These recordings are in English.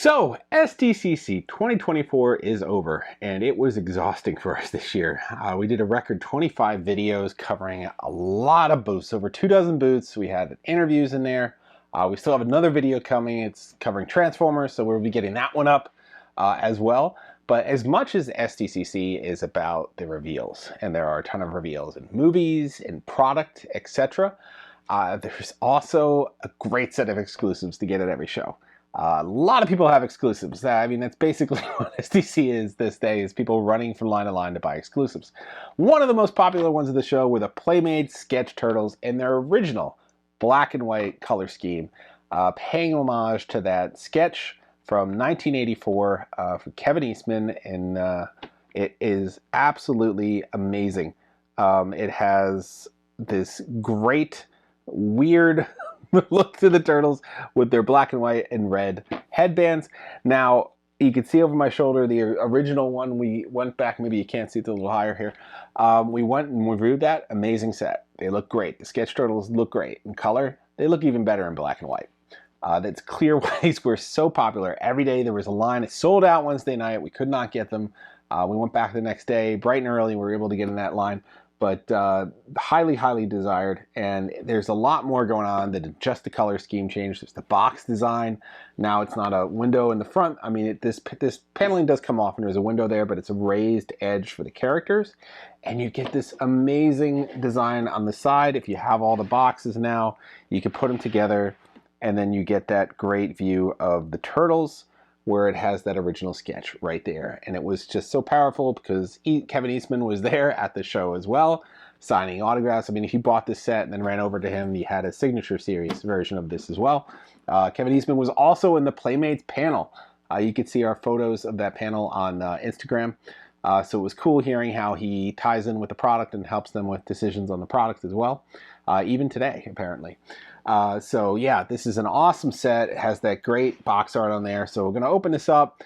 So, SDCC 2024 is over, and it was exhausting for us this year. We did a record 25 videos covering a lot of booths, over 24 booths. We had interviews in there. We still have another video coming. It's covering Transformers, so we'll be getting that one up as well. But as much as SDCC is about the reveals, and there are a ton of reveals in movies, in product, etc., there's also a great set of exclusives to get at every show. A lot of people have exclusives. I mean, that's basically what SDC is this day, is people running from line to line to buy exclusives. One of the most popular ones of the show were the Playmates Sketch Turtles in their original black and white color scheme, paying homage to that sketch from 1984 from Kevin Eastman, and it is absolutely amazing. It has this great, weird look to the Turtles with their black and white and red headbands. Now, you can see over my shoulder the original one. We went back, maybe you can't see it a little higher here. We went and reviewed that. Amazing set. They look great. The Sketch Turtles look great. In color, they look even better in black and white. That's clear whites were so popular. Every day there was a line. It sold out Wednesday night. We could not get them. We went back the next day, bright and early. We were able to get in that line. But highly, highly desired, and there's a lot more going on than just the color scheme change. There's the box design. Now it's not a window in the front. I mean, this paneling does come off, and there's a window there, but it's a raised edge for the characters. And you get this amazing design on the side. If you have all the boxes now, you can put them together, and then you get that great view of the Turtles, where it has that original sketch right there. And it was just so powerful because Kevin Eastman was there at the show as well, signing autographs. I mean, if you bought this set and then ran over to him, he had a signature series version of this as well. Kevin Eastman was also in the Playmates panel. You could see our photos of that panel on Instagram. So it was cool hearing how he ties in with the product and helps them with decisions on the product as well, even today, apparently. So yeah, this is an awesome set. It has that great box art on there. So we're going to open this up.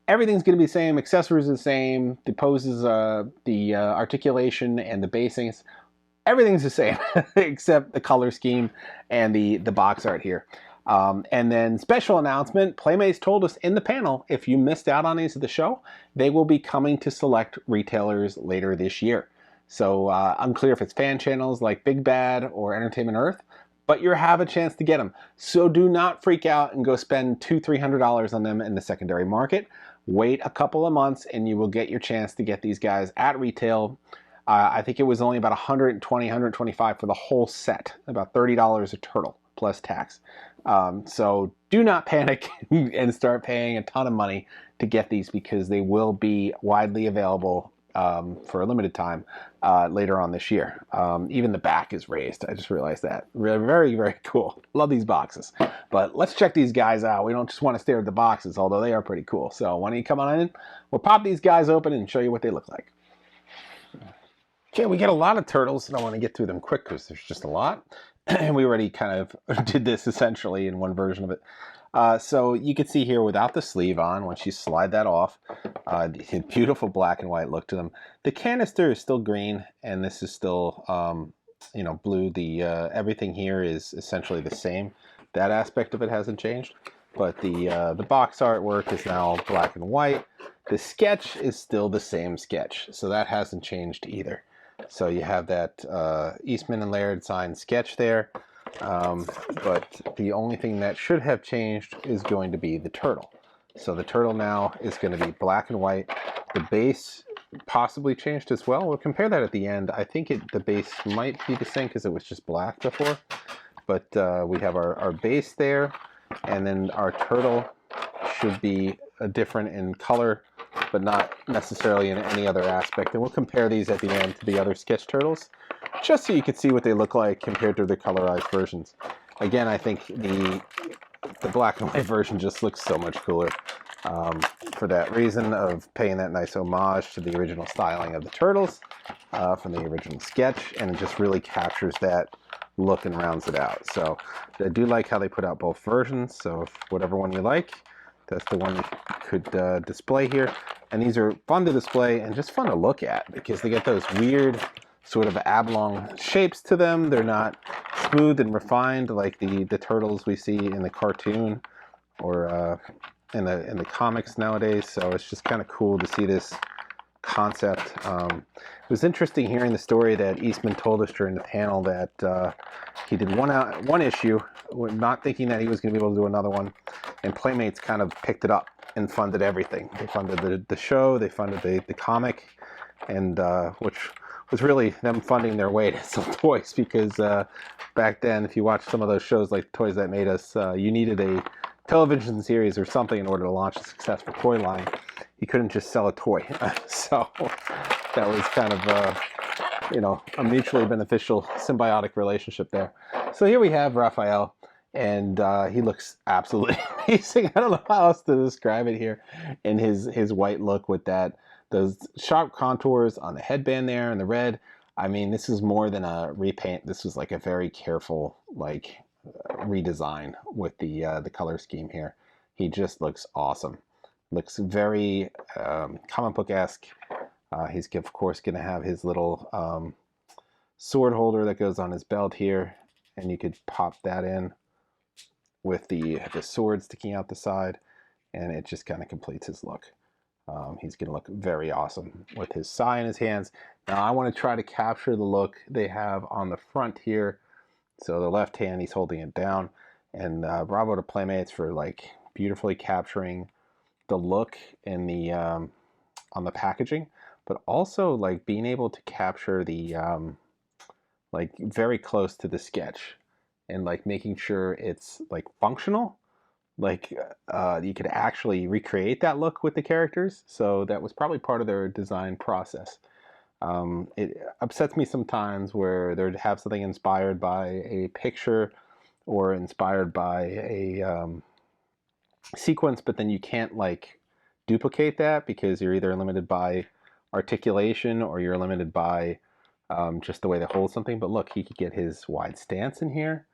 Everything's going to be the same. Accessories are the same. The poses, the articulation, and the basings. Everything's the same except the color scheme and the box art here. And then special announcement, Playmates told us in the panel, if you missed out on these at the show, they will be coming to select retailers later this year. So unclear if it's fan channels like Big Bad or Entertainment Earth, but you have a chance to get them. So do not freak out and go spend $200–300 on them in the secondary market. Wait a couple of months and you will get your chance to get these guys at retail. I think it was only about $120, $125 for the whole set, about $30 a turtle plus tax. So do not panic and start paying a ton of money to get these, because they will be widely available for a limited time later on this year. Even the back is raised. I just realized that. Really, very, very cool. Love these boxes. But let's check these guys out. We don't just want to stare at the boxes, although they are pretty cool. So why don't you come on in? We'll pop these guys open and show you what they look like. Okay, we get a lot of turtles, and I want to get through them quick because there's just a lot. And we already kind of did this essentially in one version of it. So you can see here without the sleeve on, once you slide that off, the beautiful black and white look to them. The canister is still green, and this is still, blue. The everything here is essentially the same. That aspect of it hasn't changed, but the box artwork is now black and white. The sketch is still the same sketch, so that hasn't changed either. So you have that Eastman and Laird signed sketch there. But the only thing that should have changed is going to be the turtle. So the turtle now is going to be black and white. The base possibly changed as well. We'll compare that at the end. I think the base might be the same because it was just black before. But we have our base there, and then our turtle should be different in color, but not necessarily in any other aspect. And we'll compare these at the end to the other sketch turtles, just so you can see what they look like compared to the colorized versions. Again, I think the black and white version just looks so much cooler for that reason of paying that nice homage to the original styling of the turtles from the original sketch, and it just really captures that look and rounds it out. So I do like how they put out both versions, so if whatever one you like, that's the one you could display here. And these are fun to display and just fun to look at because they get those weird sort of oblong shapes to them. They're not smooth and refined like the turtles we see in the cartoon or in the comics nowadays. So it's just kind of cool to see this concept. It was interesting hearing the story that Eastman told us during the panel that he did one issue, not thinking that he was going to be able to do another one, and Playmates kind of picked it up and funded everything. They funded the show, they funded the comic, and which was really them funding their way to sell toys, because back then, if you watched some of those shows like Toys That Made Us, you needed a television series or something in order to launch a successful toy line. You couldn't just sell a toy. So that was kind of a mutually beneficial symbiotic relationship there. So here we have Raphael, and he looks absolutely amazing. I don't know how else to describe it here in his white look with those sharp contours on the headband there and the red. I mean, this is more than a repaint. This was like a very careful redesign with the color scheme here. He just looks awesome. Looks very comic book-esque. He's of course going to have his little sword holder that goes on his belt here, and you could pop that in with the sword sticking out the side, and it just kind of completes his look. He's going to look very awesome with his sai in his hands. Now I want to try to capture the look they have on the front here. So the left hand, he's holding it down, and bravo to Playmates for beautifully capturing the look in the on the packaging, but also being able to capture the very close to the sketch, and making sure it's functional. You could actually recreate that look with the characters. So that was probably part of their design process. It upsets me sometimes where they'd have something inspired by a picture or inspired by a sequence, but then you can't duplicate that because you're either limited by articulation or you're limited by just the way they hold something. But look, he could get his wide stance in here.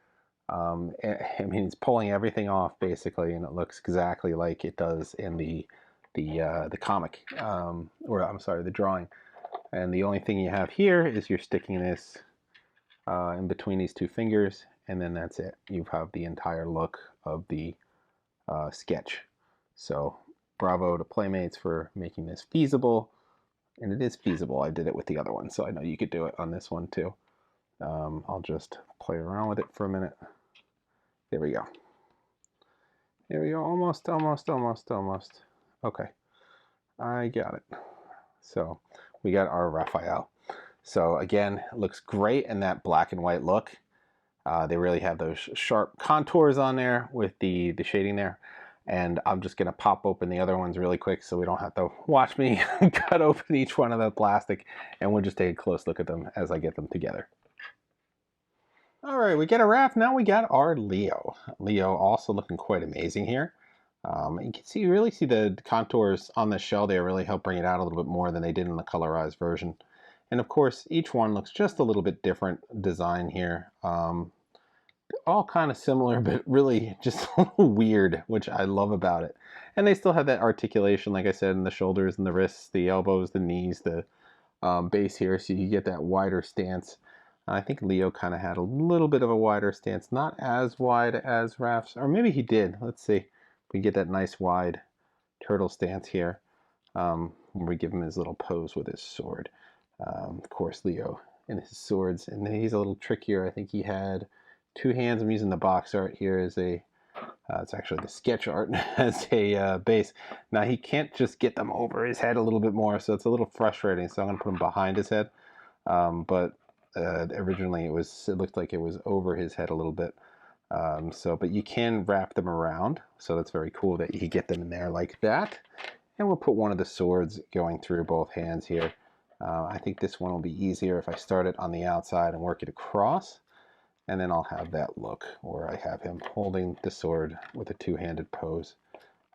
I mean, he's pulling everything off basically, and it looks exactly like it does in the comic, or I'm sorry, the drawing. And the only thing you have here is you're sticking this in between these two fingers, and then that's it. You have the entire look of the sketch. So bravo to Playmates for making this feasible, and it is feasible. I did it with the other one, so I know you could do it on this one too. I'll just play around with it for a minute. There we go. There we go. Almost. Okay. I got it. So we got our Raphael. So again, it looks great in that black and white look. They really have those sharp contours on there with the shading there. And I'm just going to pop open the other ones really quick so we don't have to watch me cut open each one of the plastic. And we'll just take a close look at them as I get them together. All right, we get a Raph. Now we got our Leo. Leo also looking quite amazing here. You can see, you really see the contours on the shell there really help bring it out a little bit more than they did in the colorized version. And of course, each one looks just a little bit different design here. All kind of similar, but really just a little weird, which I love about it. And they still have that articulation, like I said, in the shoulders and the wrists, the elbows, the knees, the base here, so you get that wider stance. I think Leo kind of had a little bit of a wider stance, not as wide as Raph's, or maybe he did. Let's see. We get that nice wide turtle stance here when we give him his little pose with his sword. Of course, Leo and his swords, and he's a little trickier. I think he had two hands. I'm using the box art here as a, it's actually the sketch art as a base. Now he can't just get them over his head a little bit more, so it's a little frustrating. So I'm going to put them behind his head, but originally it looked like it was over his head a little bit. But you can wrap them around, so that's very cool that you can get them in there like that. And we'll put one of the swords going through both hands here. I think this one will be easier if I start it on the outside and work it across, and then I'll have that look where I have him holding the sword with a two-handed pose.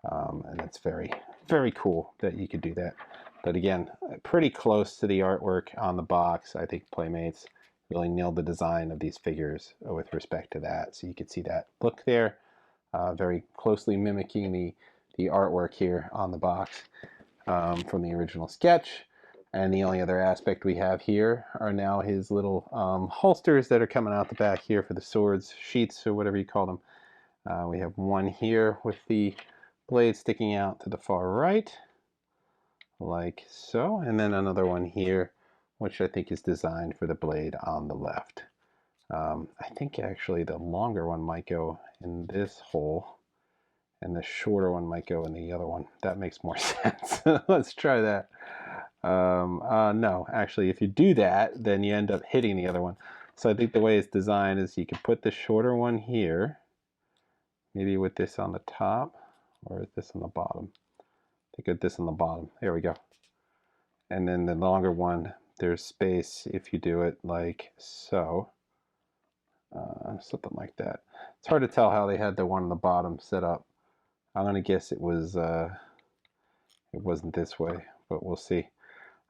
And that's very, very cool that you could do that. But again, pretty close to the artwork on the box. I think Playmates really nailed the design of these figures with respect to that. So you can see that look there, very closely mimicking the artwork here on the box from the original sketch. And the only other aspect we have here are now his little holsters that are coming out the back here for the swords, sheaths, or whatever you call them. We have one here with the blade sticking out to the far right, like so, and then another one here, which I think is designed for the blade on the left. I think actually the longer one might go in this hole, and the shorter one might go in the other one. That makes more sense. Let's try that. No, actually, if you do that, then you end up hitting the other one. So I think the way it's designed is you can put the shorter one here, maybe with this on the top, or this on the bottom. I think with this on the bottom. There we go. And then the longer one, there's space if you do it like so. Something like that. It's hard to tell how they had the one on the bottom set up. I'm gonna guess it wasn't this way, but we'll see.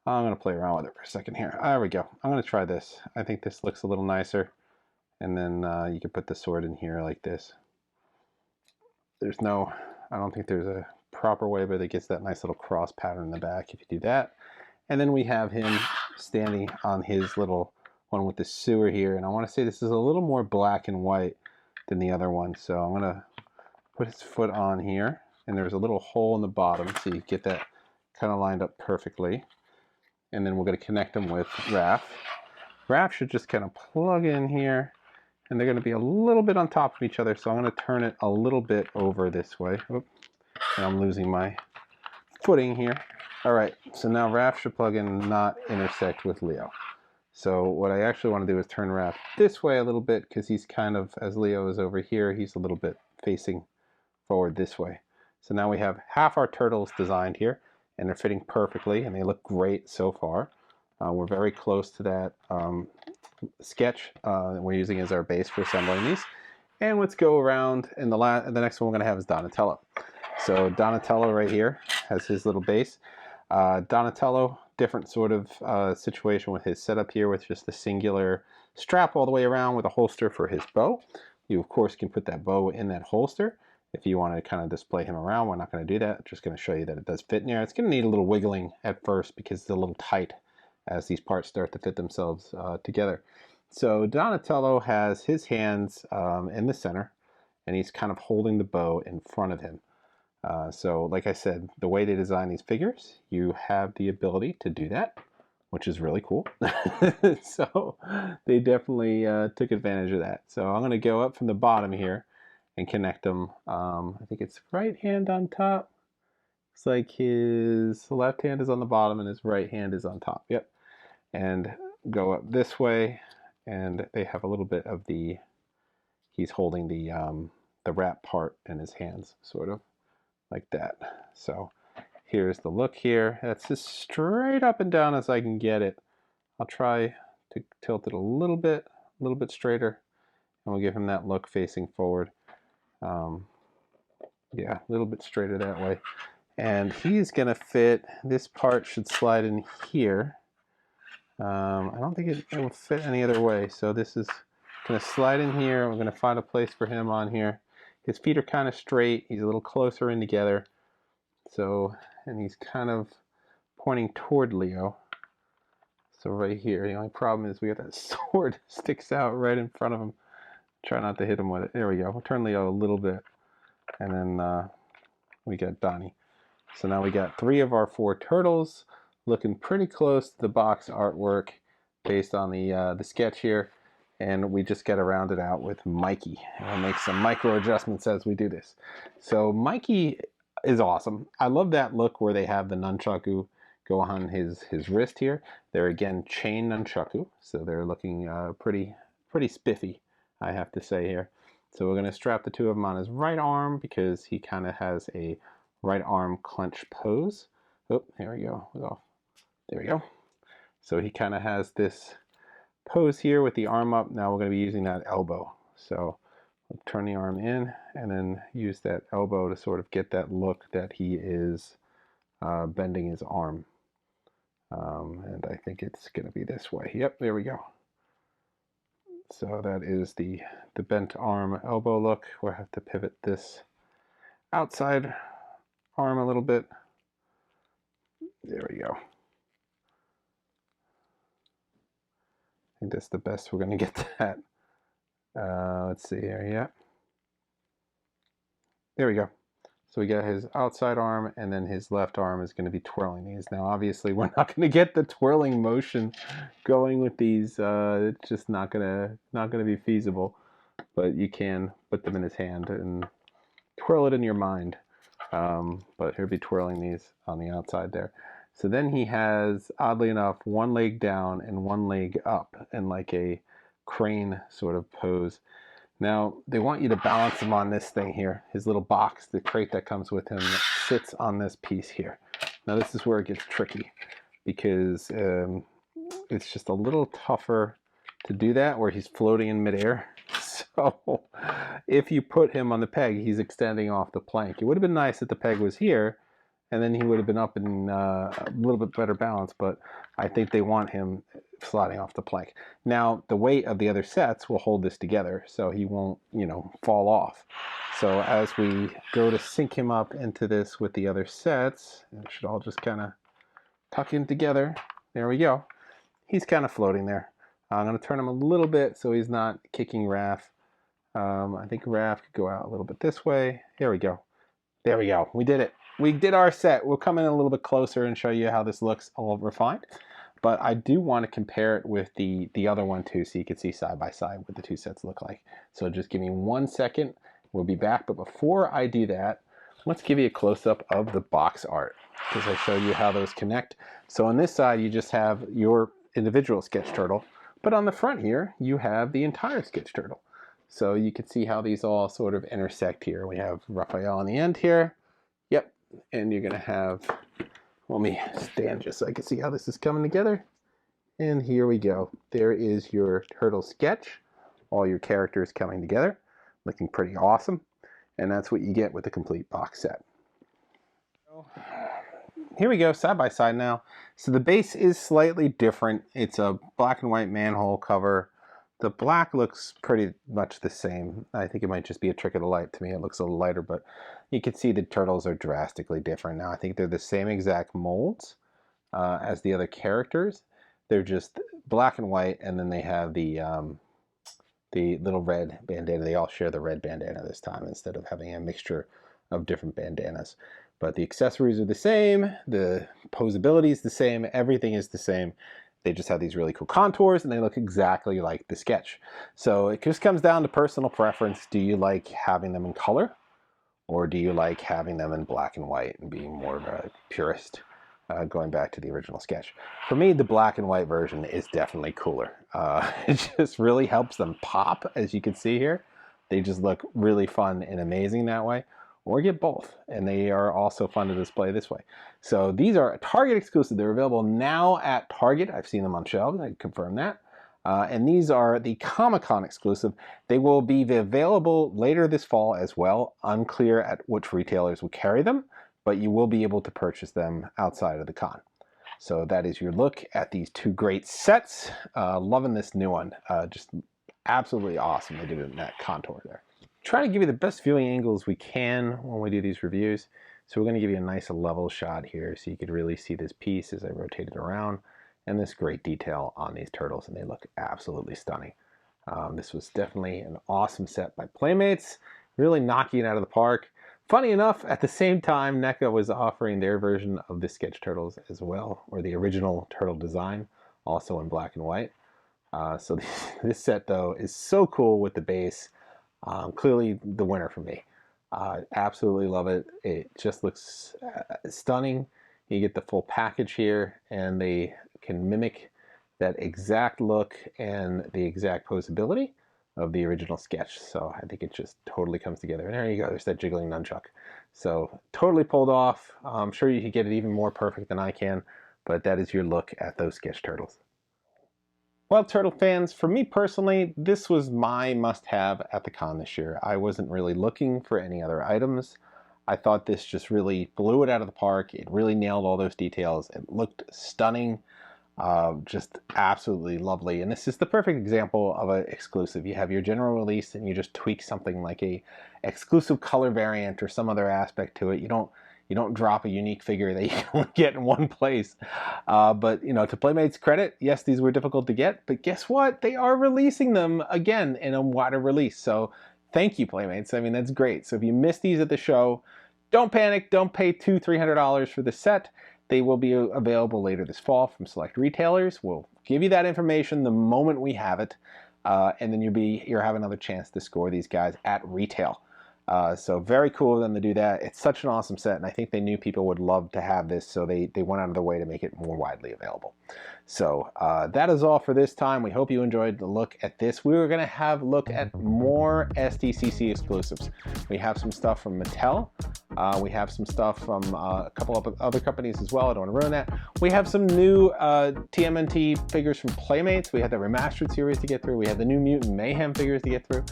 I'm gonna play around with it for a second here. There we go. I'm gonna try this. I think this looks a little nicer. And then you can put the sword in here like this. I don't think there's a proper way, but it gets that nice little cross pattern in the back if you do that. And then we have him standing on his little one with the sewer here. And I want to say this is a little more black and white than the other one. So I'm going to put his foot on here. And there's a little hole in the bottom, so you get that kind of lined up perfectly. And then we're going to connect them with Raph. Raph should just kind of plug in here. And they're going to be a little bit on top of each other, so I'm going to turn it a little bit over this way. Oop. And I'm losing my footing here. All right, so now Raph should plug in and not intersect with Leo. So what I actually want to do is turn Raph this way a little bit, because he's kind of, as Leo is over here, he's a little bit facing forward this way. So now we have half our turtles designed here, and they're fitting perfectly, and they look great so far. We're very close to that sketch that we're using as our base for assembling these. And let's go around, and the next one we're going to have is Donatello. So Donatello right here has his little base. Donatello, different sort of situation with his setup here with just the singular strap all the way around with a holster for his bow. You of course can put that bow in that holster if you want to kind of display him around. We're not going to do that. Just going to show you that it does fit in there. It's going to need a little wiggling at first because it's a little tight as these parts start to fit themselves together. So Donatello has his hands in the center, and he's kind of holding the bow in front of him. So like I said, the way they design these figures, you have the ability to do that, which is really cool. So they definitely took advantage of that. So I'm going to go up from the bottom here and connect them. I think it's right hand on top. Looks like his left hand is on the bottom and his right hand is on top. Yep. And go up this way, and they have a little bit of he's holding the wrap part in his hands, sort of like that. So here's the look here. That's as straight up and down as I can get it. I'll try to tilt it a little bit straighter, and we'll give him that look facing forward. Yeah, a little bit straighter that way. And he's gonna fit, this part should slide in here. I don't think it will fit any other way. So this is going to slide in here. We're going to find a place for him on here. His feet are kind of straight. He's a little closer in together. So, and he's kind of pointing toward Leo. So right here, the only problem is we got that sword sticks out right in front of him. Try not to hit him with it. There we go. We'll turn Leo a little bit. And then we got Donnie. So now we got 3 of our 4 turtles, looking pretty close to the box artwork based on the sketch here, and we just got to round it out with Mikey. And we'll make some micro adjustments as we do this. So Mikey is awesome. I love that look where they have the nunchaku go on his wrist here. They're again chain nunchaku, so they're looking pretty spiffy, I have to say here. So we're going to strap the 2 of them on his right arm because he kind of has a right arm clench pose. Oh, here we go. There we go. So he kind of has this pose here with the arm up. Now we're going to be using that elbow. So we'll turn the arm in and then use that elbow to sort of get that look that he is bending his arm. And I think it's going to be this way. Yep, there we go. So that is the bent arm elbow look. We'll have to pivot this outside arm a little bit. There we go. I think that's the best we're going to get that. Let's see here. Yeah. There we go. So we got his outside arm, and then his left arm is going to be twirling these. Now, obviously, we're not going to get the twirling motion going with these. It's just not gonna be feasible. But you can put them in his hand and twirl it in your mind. But he'll be twirling these on the outside there. So then he has, oddly enough, one leg down and one leg up in like a crane sort of pose. Now, they want you to balance him on this thing here, his little box, the crate that comes with him that sits on this piece here. Now, this is where it gets tricky because it's just a little tougher to do that where he's floating in midair. So if you put him on the peg, he's extending off the plank. It would have been nice if the peg was here, and then he would have been up in a little bit better balance, but I think they want him sliding off the plank. Now, the weight of the other sets will hold this together, so he won't, you know, fall off. So as we go to sync him up into this with the other sets, it should all just kind of tuck in together. There we go. He's kind of floating there. I'm going to turn him a little bit so he's not kicking Raph. I think Raph could go out a little bit this way. Here we go. There we go. We did it. We did our set. We'll come in a little bit closer and show you how this looks all refined. But I do want to compare it with the other one too, so you can see side by side what the two sets look like. So just give me 1 second. We'll be back. But before I do that, let's give you a close-up of the box art because I showed you how those connect. So on this side, you just have your individual sketch turtle. But on the front here, you have the entire sketch turtle. So you can see how these all sort of intersect here. We have Raphael on the end here. Yep. And you're going to have, let me stand just so I can see how this is coming together. And here we go. There is your turtle sketch. All your characters coming together. Looking pretty awesome. And that's what you get with the complete box set. Here we go, side by side now. So the base is slightly different. It's a black and white manhole cover. The black looks pretty much the same. I think it might just be a trick of the light. To me, it looks a little lighter, but you can see the turtles are drastically different. Now, I think they're the same exact molds as the other characters. They're just black and white, and then they have the little red bandana. They all share the red bandana this time instead of having a mixture of different bandanas. But the accessories are the same, the posability is the same, everything is the same. They just have these really cool contours and they look exactly like the sketch. So it just comes down to personal preference. Do you like having them in color or do you like having them in black and white and being more of a purist, going back to the original sketch? For me, the black and white version is definitely cooler. It just really helps them pop, as you can see here. They just look really fun and amazing that way. Or get both, and they are also fun to display this way. So these are Target exclusive. They're available now at Target. I've seen them on shelves. I can confirm that. And these are the Comic-Con exclusive. They will be available later this fall as well. Unclear at which retailers will carry them, but you will be able to purchase them outside of the con. So that is your look at these two great sets. Loving this new one. Just absolutely awesome. They did it in that contour there. Try to give you the best viewing angles we can when we do these reviews. So we're going to give you a nice level shot here so you could really see this piece as I rotate it around and this great detail on these turtles, and they look absolutely stunning. This was definitely an awesome set by Playmates, really knocking it out of the park. Funny enough, at the same time, NECA was offering their version of the sketch turtles as well, or the original turtle design, also in black and white. So this set though is so cool with the base. Clearly the winner for me. Absolutely love it. It just looks stunning. You get the full package here, and they can mimic that exact look and the exact posability of the original sketch. So I think it just totally comes together. And there you go. There's that jiggling nunchuck. So totally pulled off. I'm sure you could get it even more perfect than I can, but that is your look at those sketch turtles. Well, turtle fans, for me personally, this was my must-have at the con this year. I wasn't really looking for any other items. I thought this just really blew it out of the park. It really nailed all those details. It looked stunning, just absolutely lovely. And this is the perfect example of an exclusive. You have your general release and you just tweak something like a exclusive color variant or some other aspect to it. You don't drop a unique figure that you can only get in one place. But, you know, to Playmates' credit, yes, these were difficult to get, but guess what? They are releasing them again in a wider release. So thank you, Playmates. I mean, that's great. So if you missed these at the show, don't panic. Don't pay $200-300 for the set. They will be available later this fall from select retailers. We'll give you that information the moment we have it, and then you'll have another chance to score these guys at retail. So very cool of them to do that. It's such an awesome set, and I think they knew people would love to have this, so they went out of their way to make it more widely available. So that is all for this time. We hope you enjoyed the look at this. We were going to have a look at more SDCC exclusives. We have some stuff from Mattel. We have some stuff from a couple of other companies as well. I don't want to ruin that. We have some new TMNT figures from Playmates. We have the remastered series to get through. We have the new Mutant Mayhem figures to get through.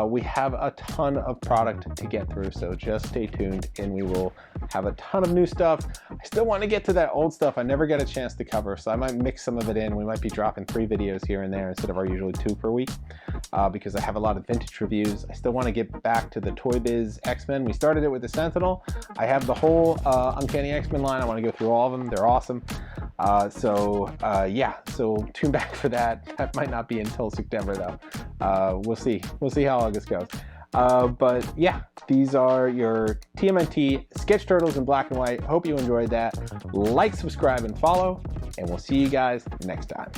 We have a ton of product to get through, so just stay tuned and we will have a ton of new stuff. I still want to get to that old stuff I never get a chance to cover, so I might mix some of it in. We might be dropping 3 videos here and there instead of our usually 2 per week, because I have a lot of vintage reviews. I still want to get back to the Toy Biz X-Men. We started it with the Sentinel. I have the whole Uncanny X-Men line. I want to go through all of them. They're awesome. Yeah, so tune back for that. That might not be until September though. We'll see how August goes. But yeah, these are your TMNT Sketch Turtles in black and white. Hope you enjoyed that. Like, subscribe, and follow, and we'll see you guys next time.